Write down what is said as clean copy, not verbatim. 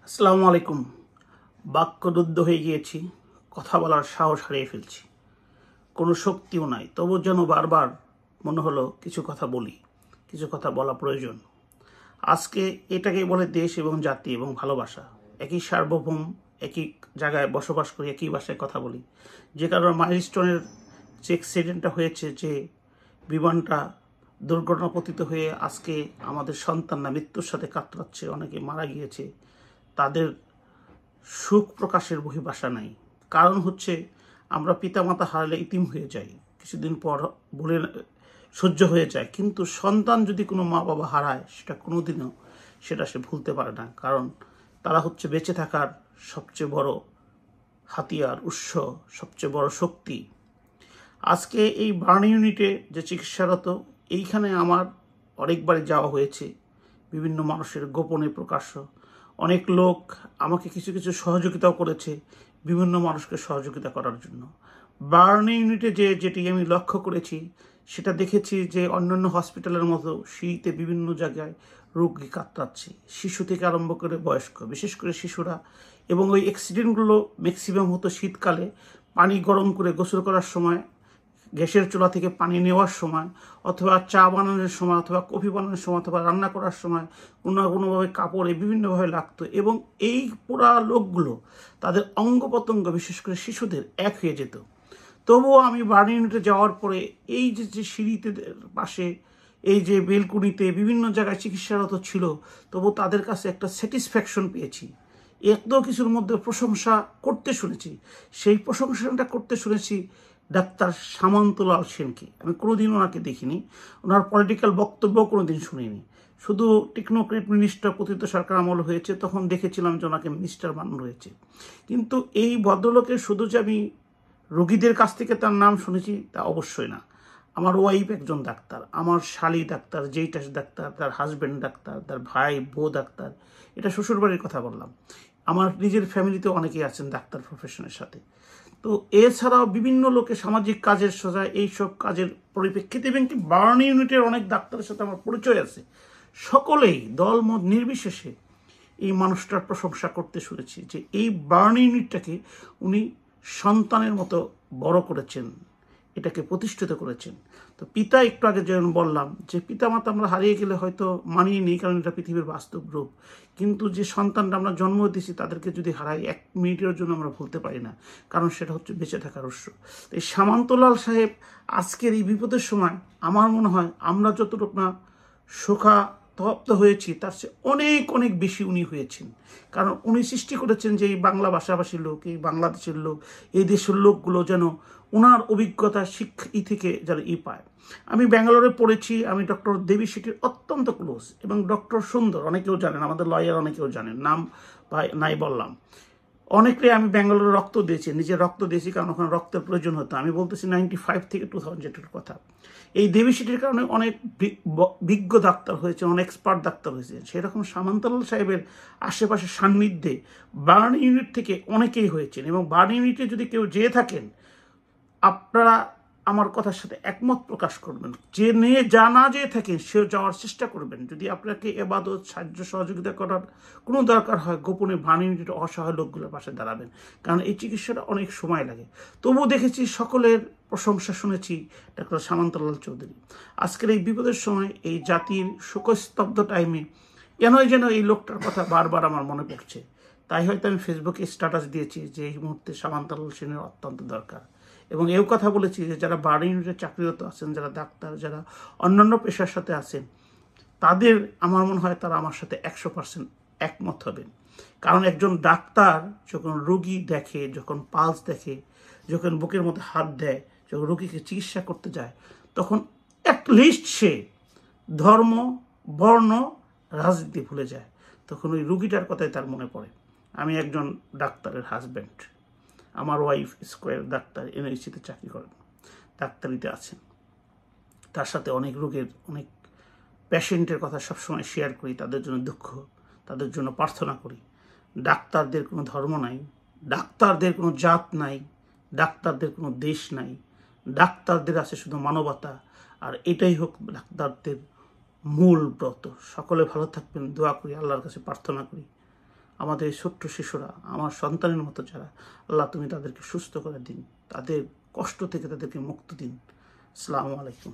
আসসালামু আলাইকুম। বাক্যরুদ্ধ হয়ে গিয়েছি, কথা বলার সাহস হারিয়ে ফেলছি, কোনো শক্তিও নাই। তবু যেন বারবার মনে হলো কিছু কথা বলি, কিছু কথা বলা প্রয়োজন। আজকে এটাকে বলে দেশ এবং জাতি এবং ভালোবাসা। একই সার্বভৌম, একই জায়গায় বসবাস করি, একই ভাষায় কথা বলি। যে কারণে মাইলস্টোনের যে অ্যাক্সিডেন্টটা হয়েছে, যে বিমানটা দুর্ঘটনাপতিত হয়ে আজকে আমাদের সন্তানরা মৃত্যুর সাথে কাতরাচ্ছে, অনেকে মারা গিয়েছে, তাদের সুখ প্রকাশের বহিঃভাষা নাই। কারণ হচ্ছে আমরা পিতামাতা হারালে ইতিম হয়ে যাই, কিছুদিন পর বলে সহ্য হয়ে যায়। কিন্তু সন্তান যদি কোনো মা বাবা হারায়, সেটা কোনোদিনও সে ভুলতে পারে না। কারণ তারা হচ্ছে বেঁচে থাকার সবচেয়ে বড় হাতিয়ার, উৎস, সবচেয়ে বড় শক্তি। আজকে এই বার্ন ইউনিটে যে চিকিৎসারত, এইখানে আমার অনেকবারই যাওয়া হয়েছে, বিভিন্ন মানুষের গোপনে প্রকাশ্য। অনেক লোক আমাকে কিছু কিছু সহযোগিতাও করেছে, বিভিন্ন মানুষকে সহযোগিতা করার জন্য। বার্ন ইউনিটে যেটি আমি লক্ষ্য করেছি, সেটা দেখেছি যে অন্যান্য হসপিটালের মতো সিঁড়িতে বিভিন্ন জায়গায় রোগী কাতরাচ্ছে, শিশু থেকে আরম্ভ করে বয়স্ক, বিশেষ করে শিশুরা। এবং ওই অ্যাক্সিডেন্টগুলো ম্যাক্সিমাম হতো শীতকালে, পানি গরম করে গোসল করার সময়, গ্যাসের চুলা থেকে পানি নেওয়ার সময়, অথবা চা বানানোর সময়, অথবা কফি বানানোর সময়, অথবা রান্না করার সময় কোনো না কোনোভাবে কাপড়ে বিভিন্নভাবে লাগতো। এবং এই পুরা লোকগুলো তাদের অঙ্গ প্রত্যঙ্গ, বিশেষ করে শিশুদের, এক হয়ে যেত। তবুও আমি বার্ন ইউনিটে যাওয়ার পরে এই যে সিঁড়িতে পাশে, এই যে বেলকুনিতে বিভিন্ন জায়গায় চিকিৎসারত ছিল, তবু তাদের কাছে একটা স্যাটিসফ্যাকশন পেয়েছি। এত কিছুর মধ্যে প্রশংসা করতে শুনেছি। সেই প্রশংসাটা করতে শুনেছি ডাক্তার সামন্তলাল সেনকে। আমি কোনোদিন ওনাকে দেখিনি, ওনার পলিটিক্যাল বক্তব্য কোনোদিন শুনিনি। শুধু টেকনোক্রেট মিনিস্টার পতিত সরকার আমল হয়েছে, তখন দেখেছিলাম যে ওনাকে মিনিস্টার বানানো হয়েছে। কিন্তু এই ভদ্রলোকের শুধু যে আমি রোগীদের কাছ থেকে তার নাম শুনেছি তা অবশ্যই না। আমার ওয়াইফ একজন ডাক্তার, আমার শালি ডাক্তার, জেইটাস ডাক্তার, তার হাজব্যান্ড ডাক্তার, তার ভাই বউ ডাক্তার। এটা শ্বশুরবাড়ির কথা বললাম। আমার নিজের ফ্যামিলিতে অনেকেই আছেন ডাক্তার প্রফেশনের সাথে। তো এছাড়াও বিভিন্ন লোকে সামাজিক কাজের সজায় এইসব কাজের পরিপ্রেক্ষিতে, এবং কি বার্ন ইউনিটের অনেক ডাক্তারের সাথে আমার পরিচয় আছে। সকলেই দলমত নির্বিশেষে এই মানুষটার প্রশংসা করতে শুনেছি যে এই বার্ন ইউনিটটাকে উনি সন্তানের মতো বড় করেছেন, এটাকে প্রতিষ্ঠিত করেছেন। তো পিতা, একটু আগে যেমন বললাম যে পিতামাতা আমরা হারিয়ে গেলে হয়তো মানিয়ে নিই, কারণ এটা পৃথিবীর বাস্তব রূপ। কিন্তু যে সন্তানটা আমরা জন্ম দিয়েছি, তাদেরকে যদি হারাই, 1 মিনিটের জন্য আমরা ভুলতে পারি না, কারণ সেটা হচ্ছে বেঁচে থাকার উৎস। এই সামন্তলাল সাহেব আজকের এই বিপদের সময় আমার মনে হয় আমরা যতটুকু না শোকাতপ্ত হয়েছি, তার চেয়ে অনেক অনেক বেশি উনি হয়েছেন। কারণ উনি সৃষ্টি করেছেন যে এই বাংলা ভাষাভাষীর লোক, এই বাংলাদেশের লোক, এই দেশের লোকগুলো যেন ওনার অভিজ্ঞতা শিক্ষা থেকে যেন পায়। আমি ব্যাঙ্গালোরে পড়েছি, আমি ডক্টর দেবী শেঠির অত্যন্ত ক্লোজ, এবং ডক্টর সুন্দর অনেকেও জানেন, আমাদের লয়ার অনেকেও জানেন, নাম বা নাই বললাম। অনেকে আমি ব্যাঙ্গালোরে রক্ত দিয়েছি, নিজের রক্ত দিয়েছি, কারণ ওখানে রক্তের প্রয়োজন হতো। আমি বলতেছি 95 থেকে 2000 কথা। এই দেবী শেঠির কারণে অনেক বিজ্ঞ ডাক্তার হয়েছে, অনেক এক্সপার্ট ডাক্তার হয়েছে। সেরকম সামন্তলাল সাহেবের আশেপাশে সান্নিধ্যে বার্ন ইউনিট থেকে অনেকেই হয়েছেন। এবং বার্ন ইউনিটে যদি কেউ যেয়ে থাকেন, আপনারা আমার কথার সাথে একমত প্রকাশ করবেন। যে নিয়ে না যেয়ে থাকেন, সেও যাওয়ার চেষ্টা করবেন। যদি আপনাকে এবাদত, সাহায্য, সহযোগিতা করার কোনো দরকার হয়, গোপনে বার্ন ইউনিটের অসহায় লোকগুলোর পাশে দাঁড়াবেন, কারণ এই চিকিৎসাটা অনেক সময় লাগে। তবুও দেখেছি সকলের প্রশংসা শুনেছি ডাক্তার সামন্তলাল চৌধুরী। আজকের এই বিপদের সময়, এই জাতির শোকস্তব্ধ টাইমে যেন এই লোকটার কথা বারবার আমার মনে পড়ছে। তাই হয়তো আমি ফেসবুকে স্ট্যাটাস দিয়েছি যে এই মুহূর্তে সামন্তলাল সেনের অত্যন্ত দরকার। এবং এও কথা বলেছি যে যারা বার্ন ইউনিটে চাকরিরত আছেন, যারা ডাক্তার, যারা অন্যান্য পেশার সাথে আছেন, তাদের আমার মনে হয় তারা আমার সাথে 100% একমত হবেন। কারণ একজন ডাক্তার যখন রোগী দেখে, যখন পালস দেখে, যখন বুকের মধ্যে হাত দেয়, যখন রোগীকে চিকিৎসা করতে যায়, তখন অ্যাটলিস্ট সে ধর্ম, বর্ণ, রাজনীতি ভুলে যায়। তখন ওই রোগীটার কথাই তার মনে পড়ে। আমি একজন ডাক্তারের হাজব্যান্ড, আমার ওয়াইফ স্কোয়ার ডাক্তার, এনআইসিতে চাকরি করেন, ডাক্তারিতে আছেন। তার সাথে অনেক রোগের, অনেক পেশেন্টের কথা সবসময় শেয়ার করি, তাদের জন্য দুঃখ, তাদের জন্য প্রার্থনা করি। ডাক্তারদের কোনো ধর্ম নাই, ডাক্তারদের কোনো জাত নাই, ডাক্তারদের কোনো দেশ নাই, ডাক্তারদের আছে শুধু মানবতা। আর এটাই হোক ডাক্তারদের মূল ব্রত। সকলে ভালো থাকবেন, দোয়া করি, আল্লাহর কাছে প্রার্থনা করি আমাদের ছোট্ট শিশুরা, আমার সন্তানের মতো যারা, আল্লাহ তুমি তাদেরকে সুস্থ করে দিন, তাদের কষ্ট থেকে তাদেরকে মুক্তি দিন। আসসালামু আলাইকুম।